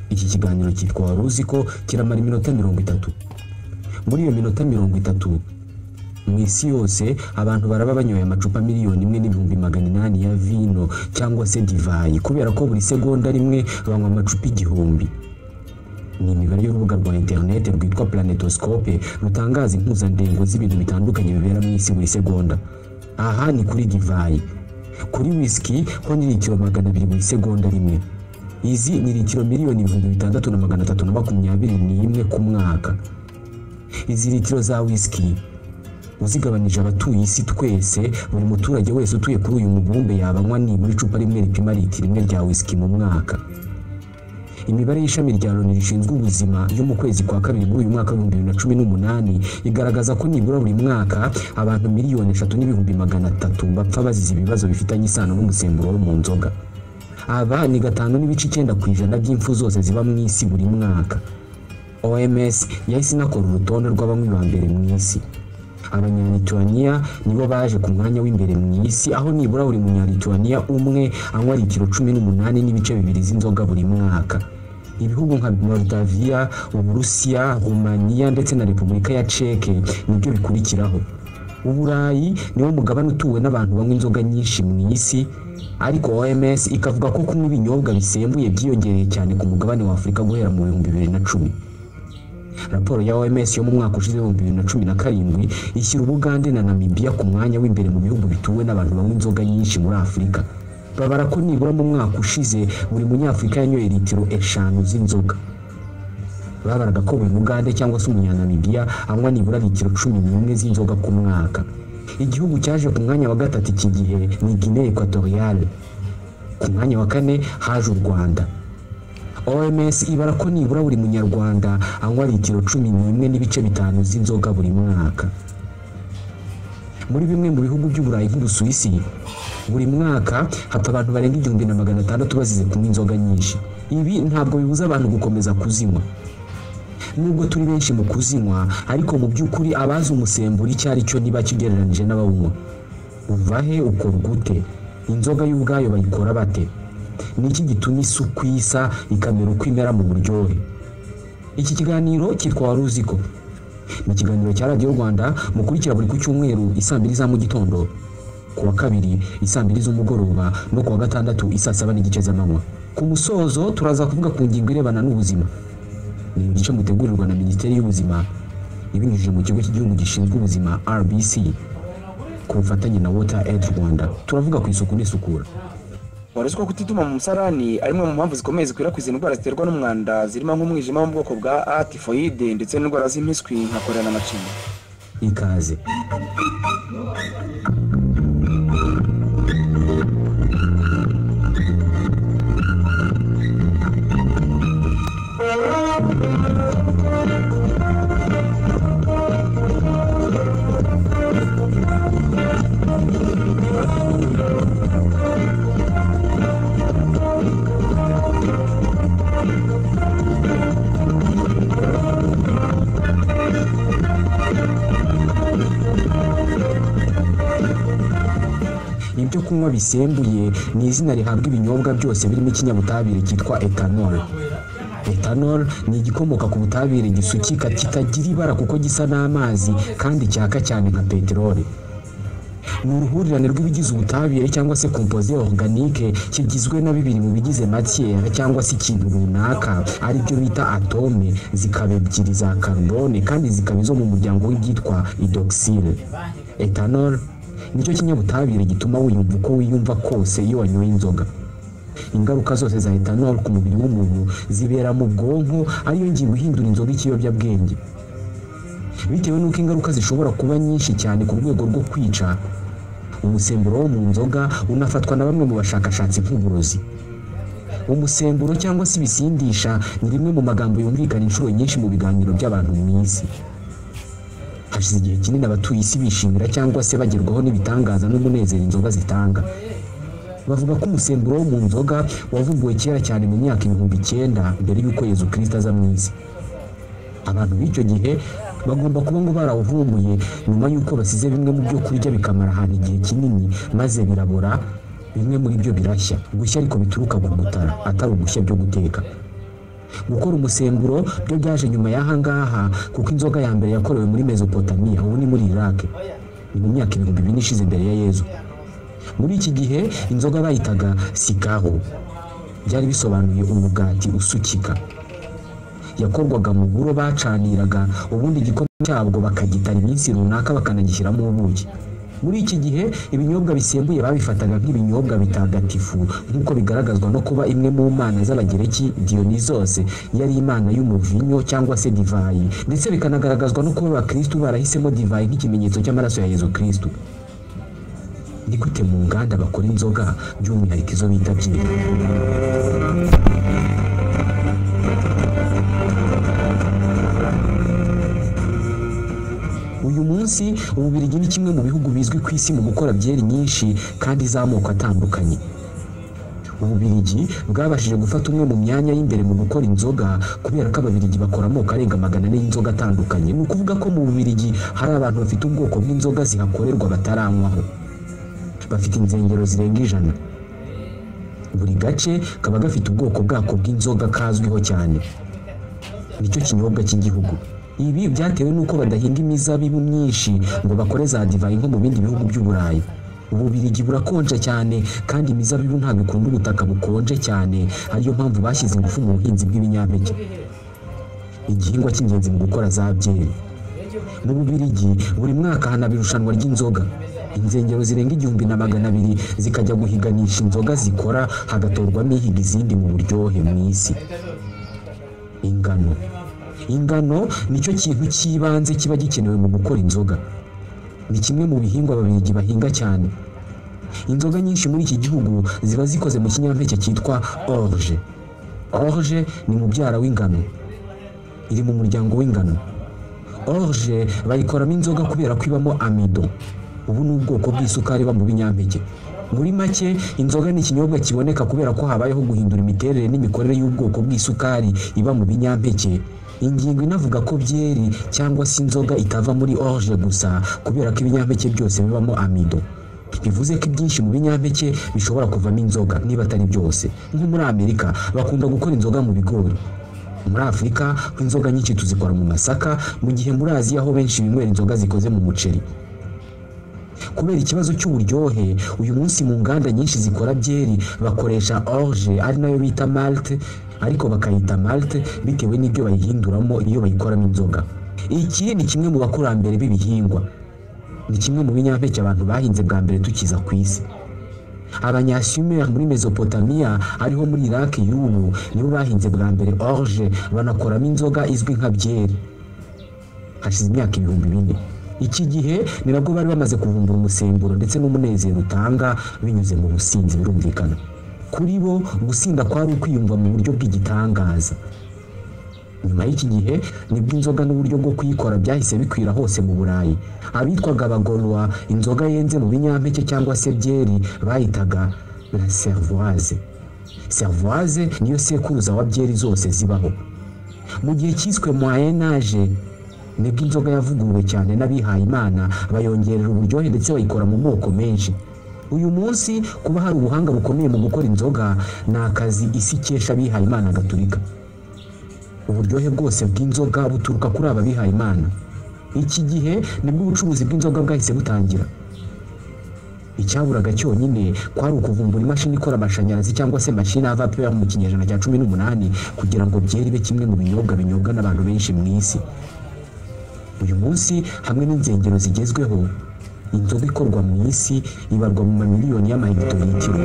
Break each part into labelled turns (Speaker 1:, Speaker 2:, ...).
Speaker 1: Iki kiganiro cyitwa Waruziko kiramara iminota 30. Muri iyo minota 30 mu isi yose abantu baraba banyoye amacupa miliyoni 1,800,000 ya vino cyangwa se divayi, kubera ko buri segonda rimwe banywa amacupa 1000. Ni imibare y'urubuga rwa internet rwitwa Planetoscope rutangaza impuzandengo z'ibintu bitandukanye bibera mu isi buri segonda. Aha ni kuri divayi. Kuri whisky ho ni litiro 200 buri segonda rimwe. Izi ni litiro miliyoni 6,321 ku mwaka. Izi litiro za whisky uzigabanije abatuye isi twese, buri muturage wese utuye kuri uyu mubumbe yabanywa nibura icupa rimwe ripima litiro imwe rya whisky mu mwaka. Imibare y'ishami rya Loni rishinzwe ubuzima yo mu kwezi kwa kabiri muri uyu mwaka wa 2018 igaragaza ko nibura buri mwaka abantu miliyoni 3,300,000 bapfa bazize ibibazo bifitanye isano n'umusemburo wo mu nzoga. Aba ni 5.9% by'impfu zose ziba mu isi buri mwaka. OMS yahise inakora urutonde rw'abanywi ba mbere mu isi. Abanya-Lithuania nibo baje ku mwanya w'imbere mu isi, aho nibura buri munya-Lithuania umwe anywa litiro 18.2 z'inzoga buri mwaka. Ibihugu nka Moldavia, Uburusiya, Romania ndetse na Repubulika ya Czech nibyo bikurikiraho. Uburayi niwo mugabane utuwe n'abantu banywa inzoga nyinshi mu isi, ariko OMS ikavuga ko kunywa ibinyobwa bisembuye byiyongereye cyane ku mugabane wa Afurika guhera mu 2010. Raporo ya OMS yo mu mwaka ushize 2017 ishyira Ubugande na Namibia ku mwanya w'imbere mu bihugu bituwe n'abantu banywa inzoga nyinshi muri Afurika. Babara ko nibura mu mwaka ushize buri munyafurika yanyoye litiro 5 z'inzoga. Babaraga ko buri Mugande cyangwa se umunyanamibia anywa nibura litiro 11 z'inzoga ku mwaka. Igihugu cyaje ku mwanya wa gatatu iki gihe ni Guinea Equatoriale. Ku mwanya wa kane haje u Rwanda. OMS ibara ko nibura buri munyarwanda anywa litiro 11.5 z'inzoga buri mwaka. Muri bimwe mu bihugu by'Uburayi nk'Ubusuwisi, buri mwaka hapfa abantu barenga 1,600 bazize kunywa inzoga nyinshi. Ibi ntabwo bibuza abantu gukomeza kuzinywa. Nubwo turi benshi mu kuzinywa, ariko mu by'ukuri abazi umusemburo icyo ari cyo niba kigereranije n'abawunywa. Uvahe ukora gute? Inzoga y'ubwayo bayikora bate? Niki gituma isuku isa ikamera uko imera mu buryohe? Iki kiganiro cyitwa Waruziko. Ni ikiganiro cya Radio Rwanda mukurikira buri ku cyumweru isaa 2 za mu gitondo, ku wa kabiri isaa 2 z'umugoroba no ku wa gatandatu isaa 7 z'amanywa. Ku musozo turaza kuvuga ku ngingo irebana n'ubuzima. Ni igice mutegurirwa na Minisiteri y'Ubuzima ibinyujije mu kigo cy'igihugu gishinzwe ubuzima RBC ku bufatanye na Water Aid Rwanda. Turavuga ku isuku n'isukura.
Speaker 2: Waruziko kutituma mu musarani ari mwe mu mpamvu zikomeye zikwirakwiza indwara ziterwa n'umwanda zirimo nk'umwijima wo mu bwoko bwa tifoide ndetse n'indwara z'impiswi nka korera n'amacinya.
Speaker 1: Ikaze. Ibyo kunywa bisembuye ni izina rihabwa ibinyobwa byose birimo ikinyabutabire cyitwa ethanol. Ethanol ni igikomoka ku butabire gisukika kitagira ibara kuko gisa n'amazi kandi cyaka cyane nka peteroli. Ni uruhurirane rw'ibigize ubutabire cyangwa se composé organique kigizwe na bibiri mu bigize matière cyangwa se ikintu runaka, ari byo bita atome, zikaba ebyiri za carbone kandi zikaba izo mu muryango w'ibyitwa hydroxyle. Ethanol nicyo kinyabutabire gituma wiyumva uko wiyumva kose iyo wanyoye inzoga. Ingaruka zose za ethanol ku mubiri w'umuntu zibera mu bwonko, ariyo ngingo ihindura inzoga ikiyobyabwenge. Bitewe n'uko ingaruka zishobora kuba nyinshi cyane ku rwego rwo kwica, umusemburo wo mu nzoga unafatwa na bamwe mu bashakashatsi nk'uburozi. Umusemburo cyangwa se ibisindisha ni rimwe mu magambo yumvikana inshuro nyinshi mu biganiro by'abantu mu isi. Hashize igihe kinini abatuye isi bishimira cyangwa se bagerwaho n'ibitangaza n'umunezero inzoga zitanga. Bavuga ko umusemburo wo mu nzoga wavumbuwe kera cyane mu myaka 900 mbere y'uko Yezu Kristo aza mu isi. Abantu b'icyo gihe bagomba kuba ngo barawuvumbuye nyuma y'uko basize bimwe mu byo kurya bikamara ahantu igihe kinini maze birabora, bimwe muri byo birashya. Gushya ariko bituruka mu mutara atari ugushya byo guteka. Gukora umusemburo byo byaje nyuma y'aha ngaha kuko inzoga ya mbere yakorewe muri Mesopotamiya, ubu ni muri Iraq, ni mu myaka 2000 ishize mbere ya Yezu. Muri iki gihe inzoga bayitaga sigaro, byari bisobanuye umugati usukika. Yakorwaga mu buro bacaniraga, ubundi igikoma cyabwo bakagitara iminsi runaka bakanagishyiramo ubuki. Muri iki gihe ibinyobwa bisembuye babifataga nk'ibinyobwa bitagatifu, nk'uko bigaragazwa no kuba imwe mu mana z'Abagereki, Dionysos, yari imana y'umuvinyo cyangwa se divayi, ndetse bikanagaragazwa no kuba Abakristo barahisemo divayi nk'ikimenyetso cy'amaraso ya Yezu Kristo. Ni gute mu nganda bakora inzoga by'umwihariko izo bita byeri? Uyu munsi Ububiligi ni kimwe mu bihugu bizwi ku isi mu gukora byeri nyinshi kandi z'amoko atandukanye. Ububiligi bwabashije gufata umwe mu myanya y'imbere mu gukora inzoga kubera ko Ababiligi bakora amoko arenga 400 y'inzoga atandukanye. Ni ukuvuga ko mu Bubiligi hari abantu bafite ubwoko bw'inzoga zihakorerwa bataranywaho. Bafite inzengero zirenga 100. Buri gace kaba gafite ubwoko bwako bw'inzoga kazwiho cyane. Nicyo kinyobwa cy'igihugu. Ibi byatewe nuko badahinga imizabibu myinshi ngo bakore za divayi nko mu bindi bihugu by'Uburayi. Ububiligi burakonje cyane kandi imizabibu ntabwo ikunda ubutaka bukonje cyane, ariyo mpamvu bashyize ingufu mu buhinzi bw'ibinyampeke, igihingwa cy'ingenzi mu gukora za byeri. Mu Bubiligi buri mwaka hanaba irushanwa ry'inzoga. Inzengero zirenga 1200 zikajya guhiganisha inzoga zikora, hagatorwamo ihiga izindi mu buryohe mu isi. Ingano nicyo kintu cy'ibanze kiba gikenewe mu gukora inzoga. Ni kimwe mu bihingwa Ababiligi bahinga cyane. Inzoga nyinshi muri iki gihugu ziba zikoze mu kinyampeke cyitwa orge. Orge ni mubyara w'ingano, iri mu muryango w'ingano. Orge bayikoramo inzoga kubera ko ibamo amido. Ubu ni ubwoko bw'isukari iba mu binyampeke. Muri make inzoga ni ikinyobwa kiboneka kubera ko habayeho guhindura imiterere n'imikorere y'ubwoko bw'isukari iba mu binyampeke. Ingingo inavuga ko byeri cyangwa se inzoga itava muri orge gusa kubera ko ibinyampeke byose bibamo amido. Bivuze ko ibyinshi mu binyampeke bishobora kuvamo inzoga niba atari byose. Nko muri Amerika bakunda gukora inzoga mu bigori. Muri Afurika inzoga nyinshi tuzikora mu masaka, mu gihe muri Aziya ho benshi binywera inzoga zikoze mu muceri. Kubera ikibazo cy'uburyohe, uyu munsi mu nganda nyinshi zikora byeri bakoresha orge, ari nayo bita malt, ariko bakayita malt bitewe n'ibyo bayihinduramo iyo bayikoramo inzoga. Iki ni kimwe mu bakurambere b'ibihingwa. Ni kimwe mu binyampeke abantu bahinze bwa mbere tukiza ku isi. Abanyasumer muri Mesopotamiya, ariho muri Iraq y'ubu, nibo bahinze bwa mbere orge banakoramo inzoga izwi nka byeri. Hashize imyaka 4000. Iki gihe ni nabwo bari bamaze kuvumbura umusemburo ndetse n'umunezero utanga binyuze mu businzi. Birumvikana kuri bo gusinda kwari ukwiyumva mu buryo bw'igitangaza. Nyuma y'iki gihe nibwo inzoga n'uburyo bwo kuyikora byahise bikwira hose mu Burayi. Abitwaga Abagolwa inzoga yenze mu binyampeke cyangwa se byeri bayitaga la cervoise. Cervoise niyo sekuruza wa byeri zose zibaho. Mu gihe cyiswe Moyen Age nibwo inzoga yavuguruwe cyane n'abihaye Imana, bayongerera uburyohe ndetse bayikora mu moko menshi. Uyu munsi kuba hari ubuhanga bukomeye mu gukora inzoga ni akazi isi ikesha abihaye Imana Gatolika. Uburyohe bwose bw'inzoga buturuka kuri aba bihaye Imana. Iki gihe nibwo ubucuruzi bw'inzoga bwahise butangira. Icyaburaga cyonyine kwari ukuvumbura imashini ikora amashanyarazi cyangwa se machine à vapeur mu kinyejana cya 18 kugira ngo byeri be kimwe mu binyobwa binyobwa n'abantu benshi mu isi. Uyu munsi hamwe n'inzengero zigezweho, inzoga ikorwa mu isi ibarwa mu mamiliyoni y'amahegitolitiro.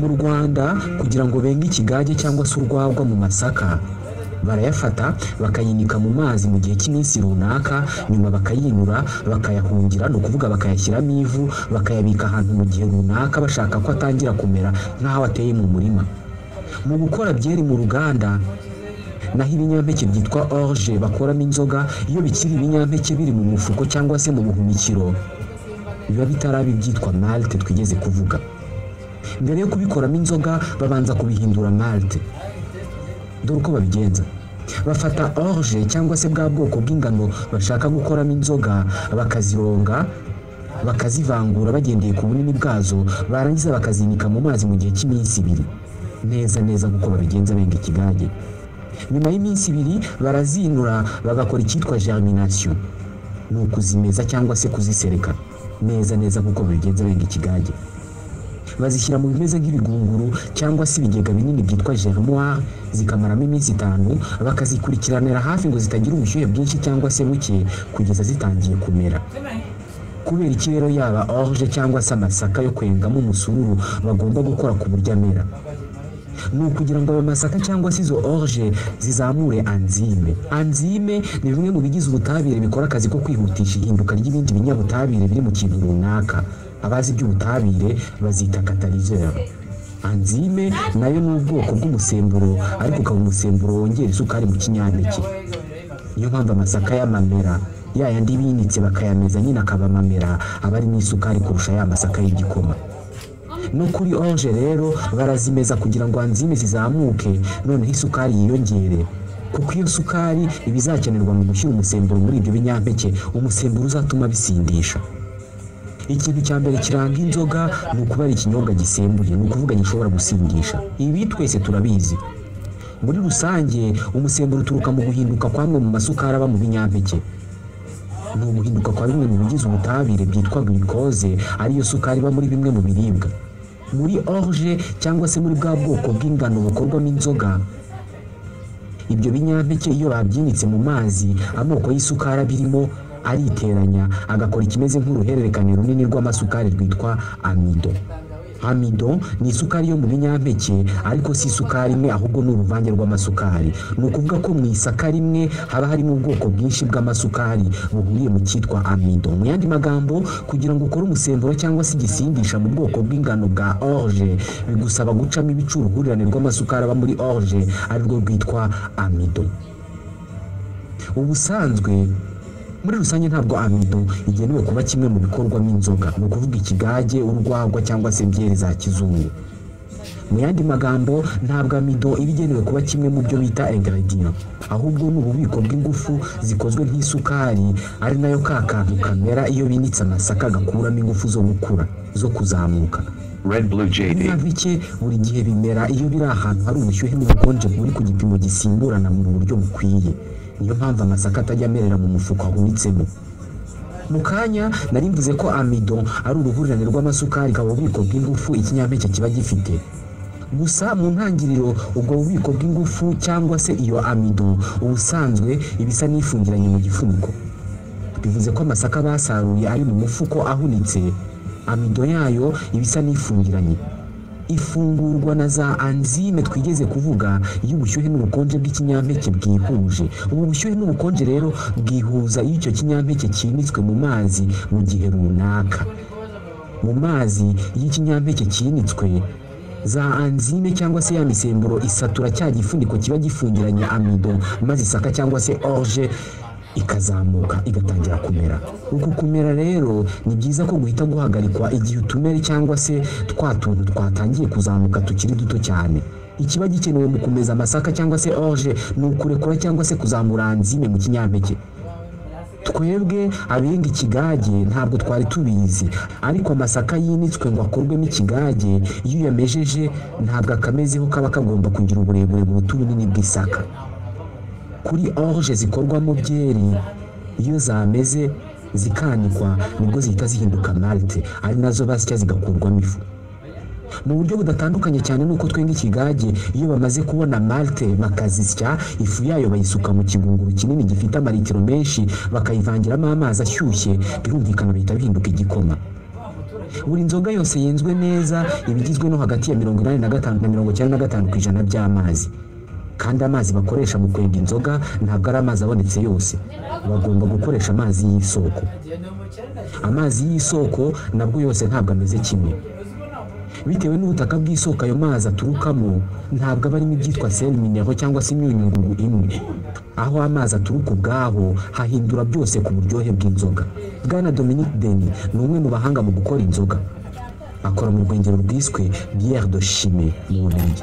Speaker 1: Mu Rwanda kugira ngo benge ikigage cyangwa se urwagwa mu masaka, barayafata bakayinika mu mazi mu gihe cy'iminsi runaka, nyuma bakayinura bakayahungira, no kuvuga bakayashyiramo ivu, bakayabika ahantu mu gihe runaka bashaka ko atangira kumera nk'aho ateye mu murima. Mu gukora byeri mu ruganda naho ibinyampeke byitwa orge bakoramo inzoga, iyo bikiri ibinyampeke biri mu mufuko cyangwa se mu buhunikiro, biba bitarabi byitwa malt twigeze kuvuga. Mbere yo kubikoramo inzoga babanza kubihindura malt. dore uko babigenza. Bafata orge cyangwa se bwa bwoko bw'ingano bashaka gukoramo inzoga, bakazironga bakazivangura bagendeye ku bunini bwazo, barangiza bakazinika mu mazi mu gihe cy'iminsi 2 neza kuko babigenza benga ikigage. Nyuma y'iminsi 2 barazinura bagakora icyitwa germination, ni ukuzimeza cyangwa se kuzisereka neza kuko babigenza benga ikigage. Bazishyira mu bimeze nk'ibigunguru cyangwa se ibigega binini byitwa germoire, zikamaramo iminsi 5, bakazikurikiranira hafi ngo zitagira ubushyuhe bwinshi cyangwa se buke kugeza zitangiye kumera. Kubera iki rero yaba orge cyangwa se amasaka yo kwengamo umusururu bagomba gukora ku buryo amera? Ni ukugira ngo ayo masaka cyangwa se izo orge zizamure enzyme. Enzyme ni bimwe mu bigize ubutabire bikora akazi ko kwihutisha ihinduka ry'ibindi binyabutabire biri mu kintu runaka. Abazi by'ubutabire bazita catalyseur. Enzyme nayo ni ubwoko bw'umusemburo, ariko ukaba umusemburo wongera isukari mu kinyampeke. Niyo mpamvu amasaka y'amamera yayandi binitse bakayameza nyine akaba amamera, aba ari n'isukari kurusha ya masaka y'igikoma. No kuri orge rero barazimeza kugira ngo enzyme zizamuke, noneho isukari yiyongere, kuko iyo sukari ibizakenerwa mu gushyira umusemburo muri ibyo binyampeke, umusemburo uzatuma bisindisha. Ikintu cya mbere kiranga inzoga ni ukuba ari ikinyobwa gisembuye, ni ukuvuga gishobora gusindisha. Ibi twese turabizi. Muri rusange umusemburo uturuka mu guhinduka kwamwe mu masukari aba mu binyampeke. Ni uguhinduka kwa bimwe mu bigize ubutabire byitwa glucose, ariyo sukari iba muri bimwe mu biribwa. Muri orge cyangwa se muri bwa bwoko bw'ingano bukorwamo inzoga, ibyo binyampeke iyo babyinitse mu mazi, amoko y'isukari abirimo ariteranya agakora ikimeze nk'uruhererekane runini rw'amasukari rwitwa amido. Amido ni isukari yo mu binyampeke, ariko si isukari imwe ahubwo ni uruvange rw'amasukari. Ni ukuvuga ko mu isaka rimwe haba harimo ubwoko bwinshi bw'amasukari buhuriye mu cyitwa amido. Mu yandi magambo, kugira ngo ukore umusemburo cyangwa se igisindisha mu bwoko bw'ingano bwa orge, bigusaba gucamo ibice uruhurirane rw'amasukari aba muri orge, arirwo rwitwa amido. Ubusanzwe muri rusange ntabwo amido igenewe kuba kimwe mu bikorwamo inzoga, ni ukuvuga ikigage, urwagwa cyangwa se byeri za kizungu. Mu yandi magambo, ntabwo amido iba igenewe kuba kimwe mu byo bita ingredient, ahubwo ni ububiko bw'ingufu zikozwe nk'isukari, ari nayo ka kantu kamera iyo binitse amasaka gakuramo ingufu zo gukura, zo kuzamuka.
Speaker 3: Red Blue JD.
Speaker 1: Ibinyampeke buri gihe bimera iyo biri ahantu hari ubushyuhe n'ubukonje buri ku gipimo gisimburana mu buryo bukwiye. Niyo mpamvu amasaka atajya amerera mu mufuka ahunitsemo. Mu kanya nari mvuze ko amido ari uruhurirane rw'amasukari, ikaba ububiko bw'ingufu ikinyampeke kiba gifite. Gusa mu ntangiriro ubwo bubiko bw'ingufu cyangwa se iyo amido ubusanzwe ibisa n'ifungiranye mu gifuniko. Bivuze ko amasaka basaruye ari mu mufuko ahunitse, amido yayo ibisa n'ifungiranye. Ifungurwa na za enzyme twigeze kuvuga iyo ubushyuhe n'ubukonje bw'ikinyampeke bwihuje. Ubu bushyuhe n'ubukonje rero bwihuza iyo icyo kinyampeke kinitswe mu mazi mu gihe runaka. Mu mazi iyo ikinyampeke kinitswe, za enzyme cyangwa se ya misemburo isatura cya gifuniko kiba gifungiranye amido, maze isaka cyangwa se orge ikazamuka igatangira kumera. Uku kumera rero ni byiza ko guhita guhagarikwa igihe utumere cyangwa se twa tuntu twatangiye kuzamuka tukiri duto cyane. Ikiba gikenewe mu kumeza amasaka cyangwa se orge ni ukurekura cyangwa se kuzamura enzyme mu kinyampeke. Twebwe abenga ikigage ntabwo twari tubizi, ariko amasaka yinitswe ngo akorwemo ikigage, iyo uyamejeje ntabwo akamezeho kaba kagomba kugira uburebure buruta ubunini bw'isaka. Kuri orge zikorwamo byeri, iyo zameze zikanikwa nibwo zihita zihinduka malte, ari nazo basya zigakurwamo ifu. Mu buryo budatandukanye cyane nuko twenga ikigage, iyo bamaze kubona malte bakazisya, ifu yayo bayisuka mu kigunguru kinini gifite amaritiro menshi, bakayivangiramo amazi ashyushye, birumvikana bihita bihinduka igikoma. Buri nzoga yose yenzwe neza ibigizwe no hagati ya 85 na 95% by'amazi. Kandi amazi bakoresha mu kwenga inzoga ntabwo ari amazi abonetse yose, bagomba gukoresha amazi y'isoko. Amazi y'isoko nabwo yose ntabwo ameze kimwe. Bitewe n'ubutaka bw'isoko ayo mazi aturukamo, ntabwo aba arimo ibyitwa sel minero cyangwa se imyunyungugu imwe. Aho amazi aturuka ubwaho hahindura byose ku buryohe bw'inzoga. Bwana Dominique Denis ni umwe mu bahanga mu gukora inzoga, akora mu rwengero rwiswe Bière de Chimay mu Bubiligi.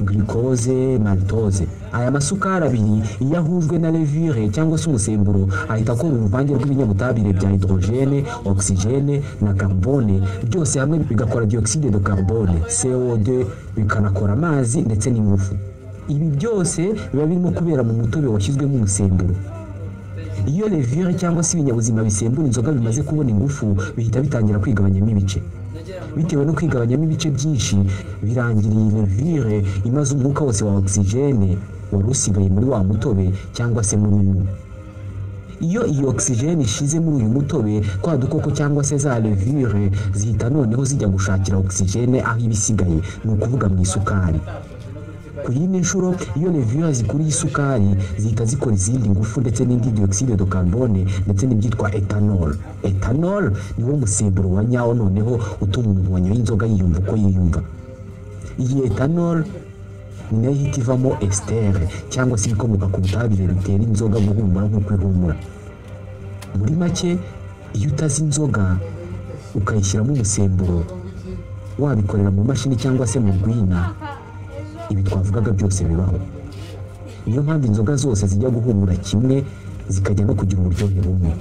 Speaker 1: glucose, maltose. Aya masukari abiri iyo ahujwe na levure cyangwa se umusemburo ahita akora uruvange rw'ibinyabutabire bya hydrogene, oxygene na carbone, byose hamwe bigakora dioxide de carbone, CO2, bikanakora amazi ndetse n'ingufu. Ibi byose biba birimo kubera mu mutobe washyizwemo umusemburo. Iyo levure cyangwa se ibinyabuzima bisembura inzoga bimaze kubona ingufu, bihita bitangira kwigabanyamo ibice. Bitewe no kwigabanyamo ibice byinshi, birangira iyi levure imaze umwuka wose wa oxygene wari usigaye muri wa mutobe cyangwa se muri wo. Iyo iyi oxygene ishize muri uyu mutobe, twa dukoko cyangwa se za levure zihita noneho zijya gushakira oxygene aho ibisigaye, ni ukuvuga mu isukari. Ku yindi nshuro, iyo levure zikuriye isukari zihita zikora izindi ngufu ndetse n'indi dioxide de carbone ndetse n'ibyitwa ethanol. Ethanol ni wo musemburo wa nyawo noneho utuma umuntu wanyoye inzoga yiyumva uko yiyumva. Iyi ethanol ni nayo ihita ivamo estere cyangwa se ibikomoka ku butabire bitera inzoga guhumura nk'uko ihumura. Muri make, iyo utazi inzoga ukayishyiramo umusemburo, wabikorera mu mashini cyangwa se mu rwina, ibi twavugaga byose bibaho. Niyo mpamvu inzoga zose zijya guhumura kimwe zikajya no kugira uburyohe bumwe.